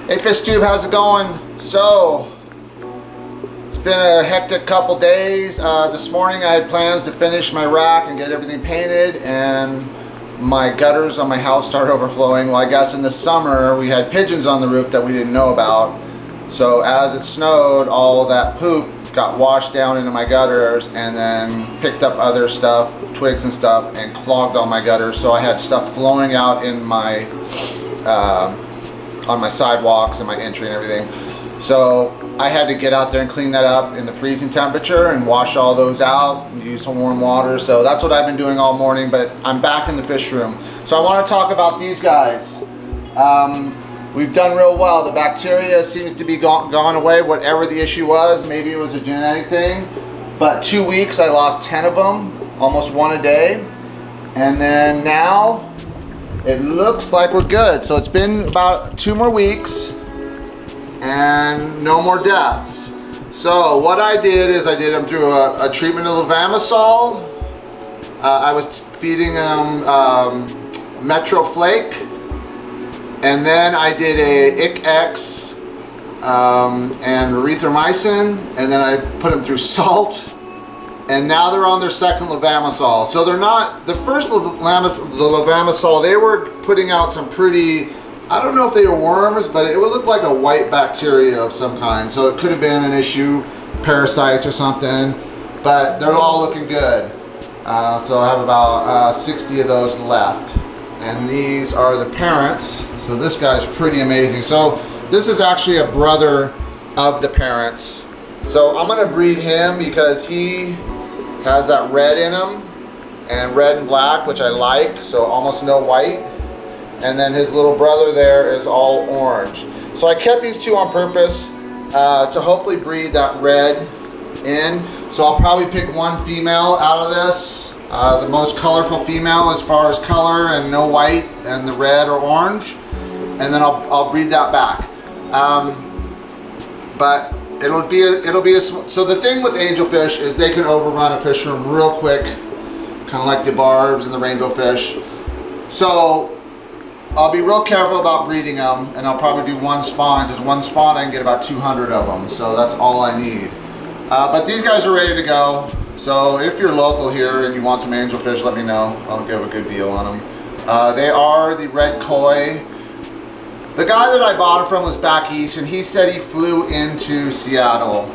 Hey Fish Tube, how's it going? So, it's been a hectic couple days. This morning I had plans to finish my rack and get everything painted, and my gutters on my house started overflowing. Well, I guess in the summer we had pigeons on the roof that we didn't know about. So as it snowed, all that poop got washed down into my gutters and then picked up other stuff, twigs and stuff, and clogged all my gutters. So I had stuff flowing out in my on my sidewalks and my entry and everything. So I had to get out there and clean that up in the freezing temperature and wash all those out and use some warm water. So that's what I've been doing all morning, but I'm back in the fish room. So I want to talk about these guys. We've done real well. The bacteria seems to be gone away, whatever the issue was. Maybe it was a genetic thing, but 2 weeks I lost 10 of them, almost one a day. And then now it looks like we're good. So it's been about 2 more weeks and no more deaths. So what I did is I did them through a treatment of levamisole. I was feeding them Metro Flake, and then I did a ICX and erythromycin, and then I put them through salt. And now they're on their second levamisole. So they're not, the first levamisole, they were putting out some pretty, I don't know if they were worms, but it would look like a white bacteria of some kind. So it could have been an issue, parasites or something, but they're all looking good. So I have about 60 of those left. And these are the parents. So this guy's pretty amazing. So this is actually a brother of the parents. So I'm gonna breed him because he has that red in him, and red and black, which I like, so almost no white. And then his little brother there is all orange. So I kept these two on purpose to hopefully breed that red in. So I'll probably pick one female out of this, the most colorful female as far as color, and no white and the red or orange, and then I'll breed that back. But it'll be a, so the thing with angelfish is they can overrun a fish room real quick, kind of like the barbs and the rainbow fish. So I'll be real careful about breeding them, and I'll probably do one spawn, because one spawn I can get about 200 of them, so that's all I need. But these guys are ready to go. So if you're local here and you want some angelfish, let me know. I'll give a good deal on them. They are the red koi. The guy that I bought them from was back east, and he said he flew into Seattle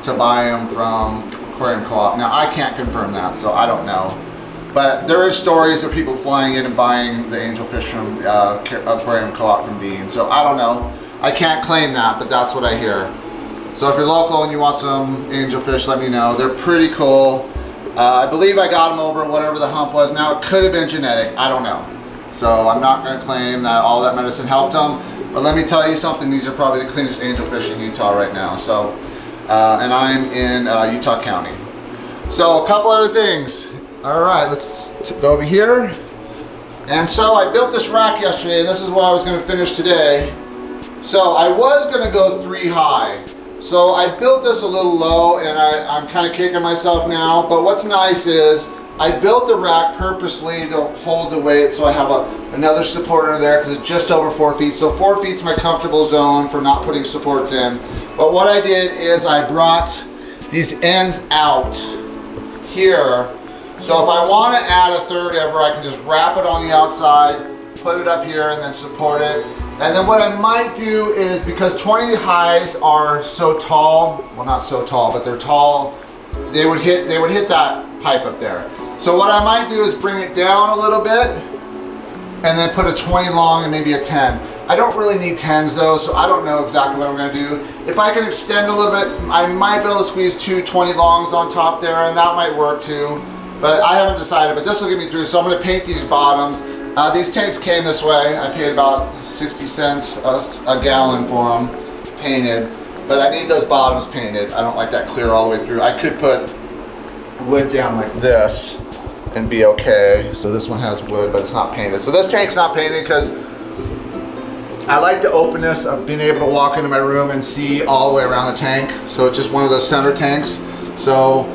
to buy them from Aquarium Co-op. Now I can't confirm that, so I don't know. But there is stories of people flying in and buying the angelfish from Aquarium Co-op from Dean. So I don't know. I can't claim that, but that's what I hear. So if you're local and you want some angelfish, let me know. They're pretty cool. I believe I got them over whatever the hump was. Now it could have been genetic. I don't know. So I'm not going to claim that all that medicine helped them, but let me tell you something, these are probably the cleanest angelfish in Utah right now. So, and I'm in Utah County. So a couple other things. All right, let's go over here. And so I built this rack yesterday, and this is what I was going to finish today. So I was going to go 3 high. So I built this a little low, and I'm kind of kicking myself now, but what's nice is I built the rack purposely to hold the weight, so I have another support under there because it's just over 4 feet. So 4 feet is my comfortable zone for not putting supports in. But what I did is I brought these ends out here. So if I want to add a third ever, I can just wrap it on the outside, put it up here, and then support it. And then what I might do is, because 20 highs are so tall, well not so tall, but they're tall, they would hit that pipe up there. So what I might do is bring it down a little bit and then put a 20 long and maybe a 10. I don't really need 10s though, so I don't know exactly what I'm going to do. If I can extend a little bit, I might be able to squeeze 2 20 longs on top there, and that might work too. But I haven't decided, but this will get me through. So I'm going to paint these bottoms. These tanks came this way. I paid about 60 cents a gallon for them painted. But I need those bottoms painted. I don't like that clear all the way through. I could put wood down like this and be okay. So this one has wood, but it's not painted. So this tank's not painted because I like the openness of being able to walk into my room and see all the way around the tank. So it's just one of those center tanks. So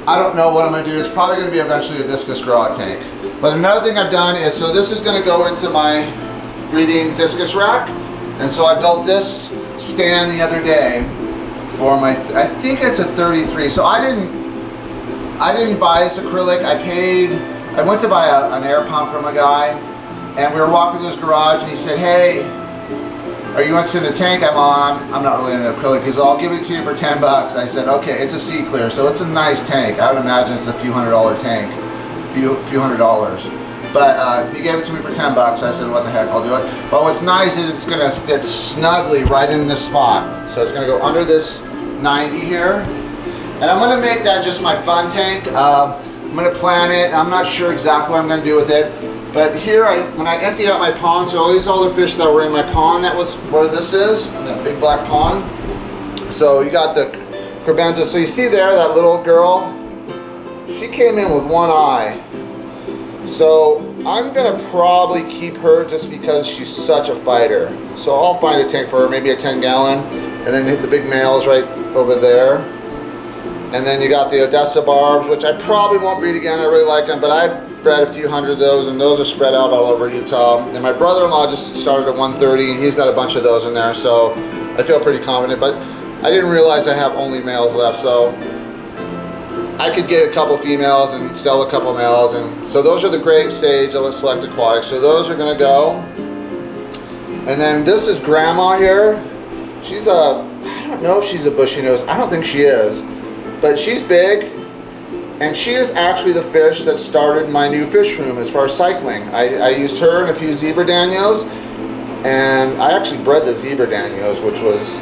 I don't know what I'm going to do. It's probably going to be eventually a discus grow out tank. But another thing I've done is, so this is going to go into my breeding discus rack. And so I built this stand the other day for my, I think it's a 33. So I didn't buy this acrylic. I went to buy an air pump from a guy, and we were walking through his garage, and he said, "Hey, are you interested in a tank?" I'm not really into acrylic. He said, "I'll give it to you for $10." I said, "Okay." It's a sea clear, so it's a nice tank. I would imagine it's a few $100 tank, few $100s. But he gave it to me for $10. I said, "What the heck? I'll do it." But what's nice is it's gonna fit snugly right in this spot. So it's gonna go under this 90 here, and I'm gonna make that just my fun tank. I'm gonna plan it. I'm not sure exactly what I'm gonna do with it. But here, when I empty out my pond, so these all the fish that were in my pond, that was where this is, that big black pond. So you got the crebenza. So you see there, that little girl, she came in with one eye. So I'm gonna probably keep her just because she's such a fighter. So I'll find a tank for her, maybe a 10-gallon, and then the big male's right over there. And then you got the Odessa barbs, which I probably won't breed again. I really like them, but I've bred a few hundred of those, and those are spread out all over Utah. And my brother-in-law just started at 130, and he's got a bunch of those in there, so I feel pretty confident. But I didn't realize I have only males left, so I could get a couple females and sell a couple males. And so those are the Great Sage Select Aquatics. So those are gonna go. And then this is Grandma here. She's I don't know if she's a bushy nose. I don't think she is. But she's big, and she is actually the fish that started my new fish room as far as cycling. I used her and a few zebra danios, and I actually bred the zebra danios, which was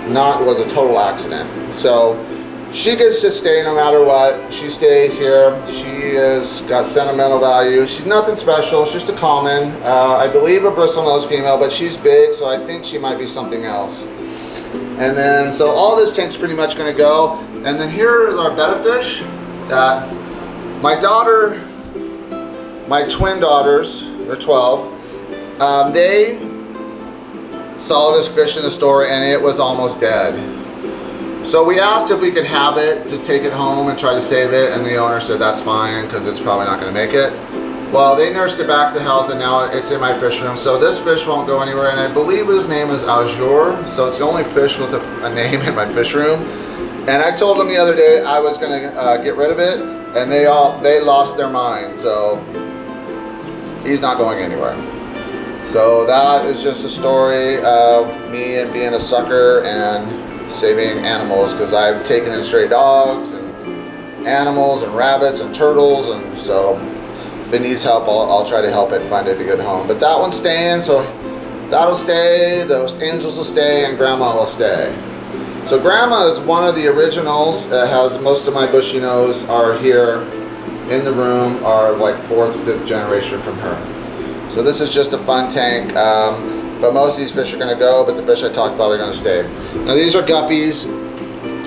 a total accident. So she gets to stay no matter what. She stays here. She has got sentimental value. She's nothing special. She's just a common. I believe a bristlenose female, but she's big, so I think she might be something else. And then, so all this tank's pretty much going to go. And then here is our betta fish. My twin daughters, they're 12, they saw this fish in the store and it was almost dead. So we asked if we could have it to take it home and try to save it, and the owner said that's fine because it's probably not going to make it. Well, they nursed it back to health, and now it's in my fish room. So this fish won't go anywhere, and I believe his name is Azure. So it's the only fish with a name in my fish room. And I told them the other day I was going to get rid of it, and they lost their mind. So he's not going anywhere. So that is just a story of me and being a sucker and saving animals, because I've taken in stray dogs and animals and rabbits and turtles, and so if it needs help, I'll try to help it and find it a good home. But that one's staying, so that'll stay, those angels will stay, and Grandma will stay. So Grandma is one of the originals. Has most of my bushy nose are here in the room, are like 4th, 5th generation from her. So this is just a fun tank, but most of these fish are going to go, but the fish I talked about are going to stay. Now these are guppies.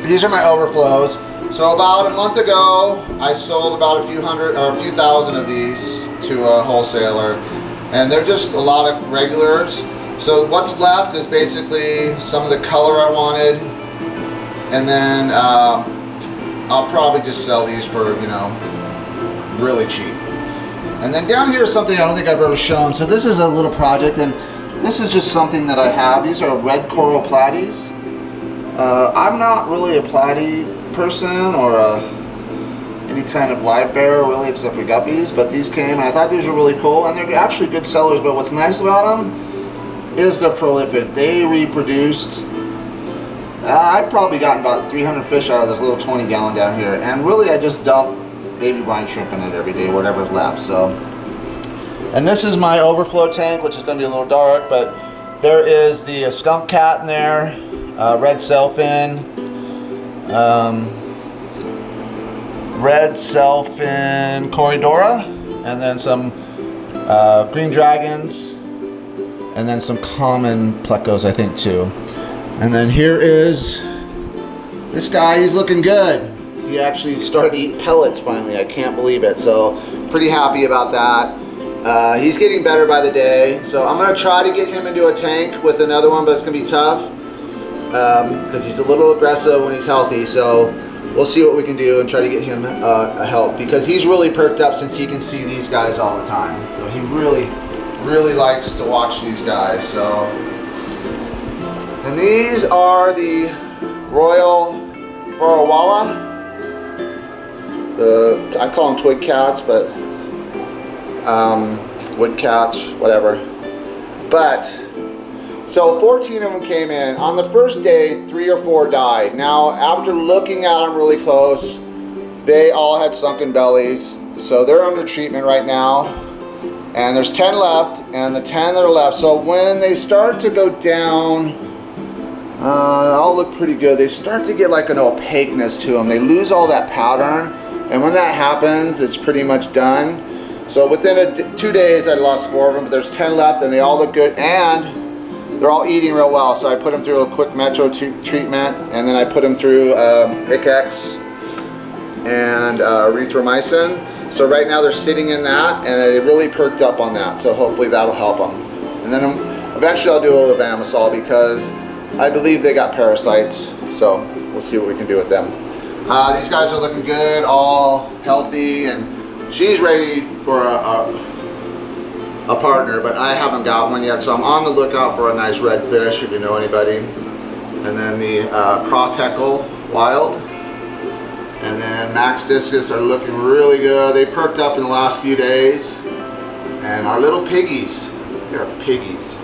These are my overflows. So about a month ago, I sold about a few thousand of these to a wholesaler, and they're just a lot of regulars. So what's left is basically some of the color I wanted, and then I'll probably just sell these for, you know, really cheap. And then down here is something I don't think I've ever shown. So this is a little project, and this is just something that I have. These are red coral platies. I'm not really a platy person or any kind of live bear really, except for guppies, but these came and I thought these were really cool, and they're actually good sellers. But what's nice about them is they're prolific. They reproduced. I've probably gotten about 300 fish out of this little 20-gallon down here, and really I just dump baby brine shrimp in it every day, whatever's left. So, and this is my overflow tank, which is going to be a little dark, but there is the skunk cat in there, red sailfin, Corridora, and then some green dragons, and then some common plecos, I think, too. And then here is this guy. He's looking good. He actually started to eat pellets finally. I can't believe it. So pretty happy about that. He's getting better by the day. So I'm going to try to get him into a tank with another one, but it's going to be tough because he's a little aggressive when he's healthy. So we'll see what we can do and try to get him a help, because he's really perked up since he can see these guys all the time. So he really likes to watch these guys. So And these are the Royal Farawala. I call them twig cats, but wood cats, whatever. But so 14 of them came in. On the first day, 3 or 4 died. Now, after looking at them really close, they all had sunken bellies. So they're under treatment right now. And there's 10 left, and the 10 that are left. So when they start to go down, all look pretty good. They start to get like an opaqueness to them. They lose all that pattern. And when that happens, it's pretty much done. So within 2 days, I lost 4 of them, but there's 10 left, and they all look good. And they're all eating real well. So I put them through a quick metro treatment, and then I put them through Icex and erythromycin. So right now they're sitting in that, and they really perked up on that. So hopefully that'll help them. And then eventually I'll do a little Bamisol because I believe they got parasites. So we'll see what we can do with them. These guys are looking good, all healthy, and she's ready for a partner, but I haven't got one yet. So I'm on the lookout for a nice red fish, if you know anybody. And then the cross heckle wild. And then Max Discus are looking really good. They perked up in the last few days. And our little piggies, they're piggies.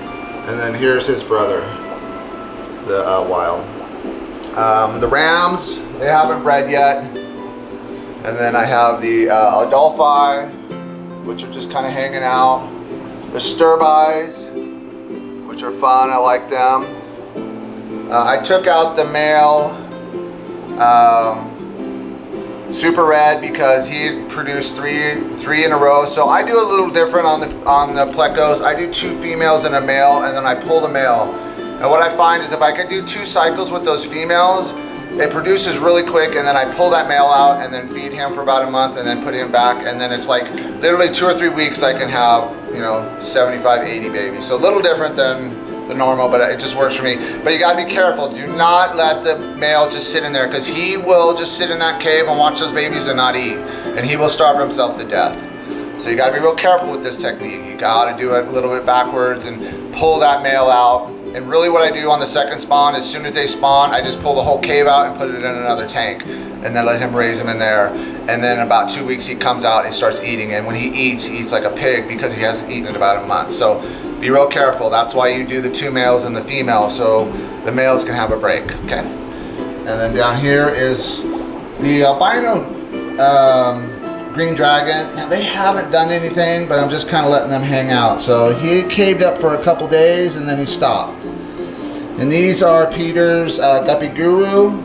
And then here's his brother, the wild. The rams, they haven't bred yet. And then I have the Adolphi, which are just kind of hanging out. The Sturbis, which are fun, I like them. I took out the male Super Red because he produced three in a row. So I do a little different on the Plecos. I do 2 females and a male, and then I pull the male. And what I find is if I can do 2 cycles with those females, it produces really quick, and then I pull that male out and then feed him for about a month and then put him back, and then it's like literally 2 or 3 weeks I can have, you know, 75, 80 babies. So a little different than the normal, but it just works for me. But you gotta be careful. Do not let the male just sit in there, because he will just sit in that cave and watch those babies and not eat, and he will starve himself to death. So you gotta be real careful with this technique. You gotta do it a little bit backwards and pull that male out. And really what I do on the second spawn, as soon as they spawn, I just pull the whole cave out and put it in another tank, and then let him raise them in there. And then in about 2 weeks he comes out and he starts eating, and when he eats like a pig because he hasn't eaten in about a month. So be real careful. That's why you do the 2 males and the female, so the males can have a break, okay? And then down here is the albino green dragon. Now they haven't done anything, but I'm just kind of letting them hang out. So he caved up for a couple days and then he stopped. And these are Peter's Guppy Guru.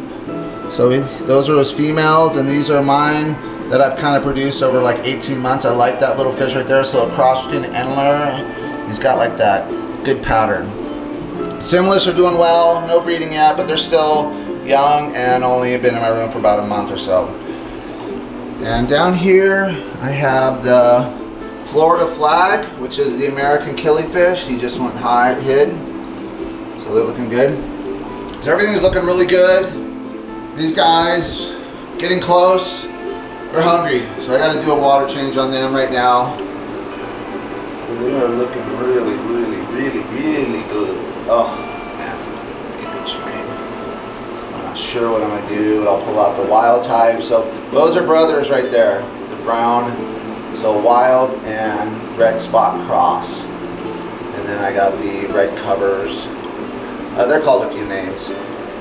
So those are his females, and these are mine that I've kind of produced over like 18 months. I like that little fish right there. So a cross-skin Endler. He's got like that good pattern. Simless are doing well, no breeding yet, but they're still young and only been in my room for about a month or so. And down here I have the Florida flag, which is the American killifish. He just went hid. So they're looking good. So everything's looking really good. These guys getting close. They're hungry. So I got to do a water change on them right now. So they are looking really good. Oh man, a good strain. I'm not sure what I'm gonna do, but I'll pull out the wild type. So those are brothers right there, the brown. So wild and red spot cross. And then I got the red covers. They're called a few names,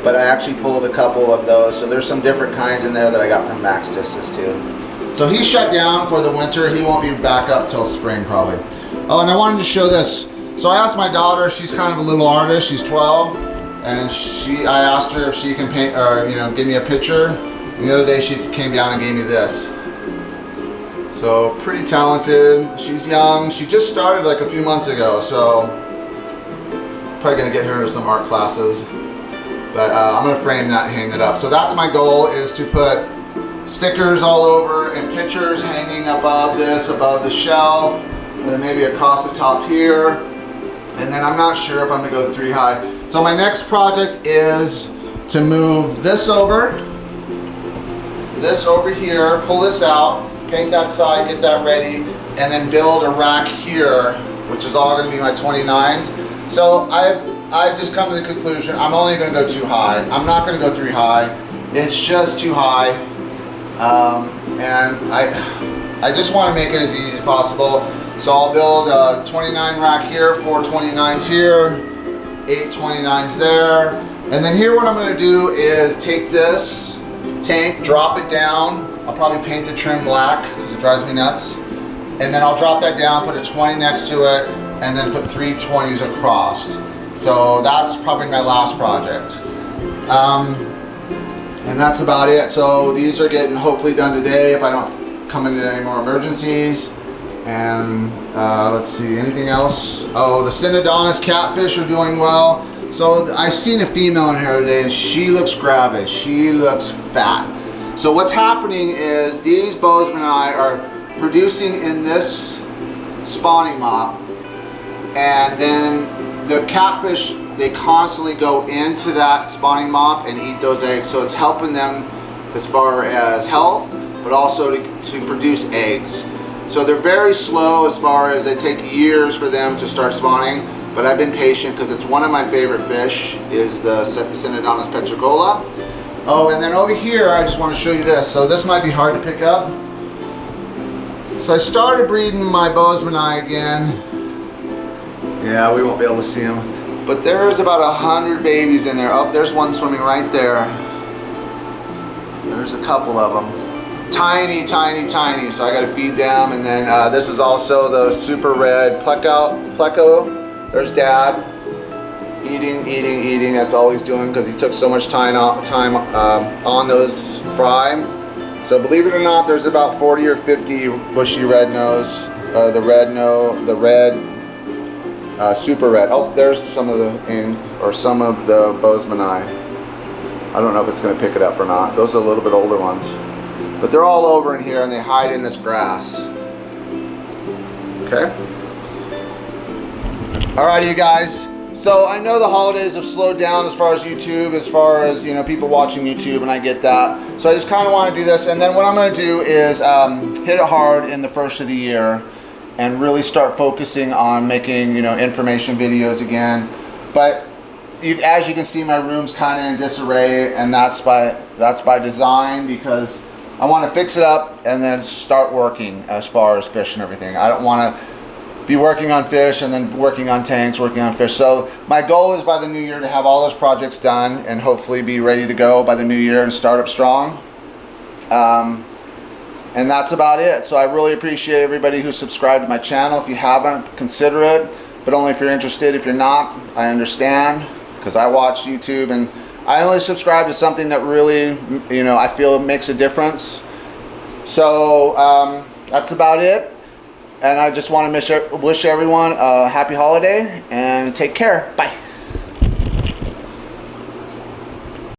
but I actually pulled a couple of those. So there's some different kinds in there that I got from Max Discus too. So he shut down for the winter. He won't be back up till spring probably. Oh, and I wanted to show this. So I asked my daughter, she's kind of a little artist, she's 12, and I asked her if she can paint, or give me a picture. And the other day she came down and gave me this. So pretty talented, she's young, she just started like a few months ago, so probably gonna get her into some art classes. But I'm gonna frame that and hang it up. So that's my goal, is to put stickers all over and pictures hanging above this, above the shelf, and then maybe across the top here. And then I'm not sure if I'm gonna go 3 high. So my next project is to move this over here, pull this out, paint that side, get that ready, and then build a rack here, which is all gonna be my 29s. So I've just come to the conclusion I'm only going to go 2 high. I'm not going to go 3 high. It's just too high. And I just want to make it as easy as possible. So I'll build a 29 rack here, 4 29s here, 8 29s there. And then here what I'm going to do is take this tank, drop it down. I'll probably paint the trim black because it drives me nuts. And then I'll drop that down, put a 20 next to it, and then put 3 20s across. So that's probably my last project. And that's about it. So these are getting hopefully done today if I don't come into any more emergencies. And let's see, anything else? Oh, the Synodontis catfish are doing well. So I've seen a female in here today and she looks grabby. She looks fat. So what's happening is these bozemanii are producing in this spawning mop, and then the catfish, they constantly go into that spawning mop and eat those eggs. So it's helping them as far as health, but also to produce eggs. So they're very slow as far as it takes years for them to start spawning, but I've been patient because it's one of my favorite fish is the Synodontis petricola. Oh, and then over here I just want to show you this. So this might be hard to pick up. So I started breeding my bozemanii again. Yeah, we won't be able to see them. But there's about 100 babies in there. Oh, there's one swimming right there. There's a couple of them. Tiny, tiny, tiny. So I got to feed them. And then this is also the super red Pleco. There's Dad. Eating, eating, eating. That's all he's doing because he took so much time on those fry. So believe it or not, there's about 40 or 50 bushy red nose, the red, super red. Oh, there's some of the bozemanii. I don't know if it's going to pick it up or not. Those are a little bit older ones, but they're all over in here and they hide in this grass. Okay. All right, you guys. So I know the holidays have slowed down as far as YouTube, as far as, you know, people watching YouTube, and I get that. So I just kind of want to do this, and then what I'm going to do is hit it hard in the first of the year and really start focusing on making, you know, information videos again. But as you can see, my room's kind of in disarray, and that's by design because I want to fix it up and then start working as far as fish and everything. I don't want to be working on fish and then working on tanks, working on fish. So my goal is by the new year to have all those projects done and hopefully be ready to go by the new year and start up strong. And that's about it. So I really appreciate everybody who subscribed to my channel. If you haven't, consider it, but only if you're interested. If you're not, I understand, because I watch YouTube and I only subscribe to something that really, you know, I feel makes a difference. So that's about it. And I just want to wish everyone a happy holiday and take care. Bye.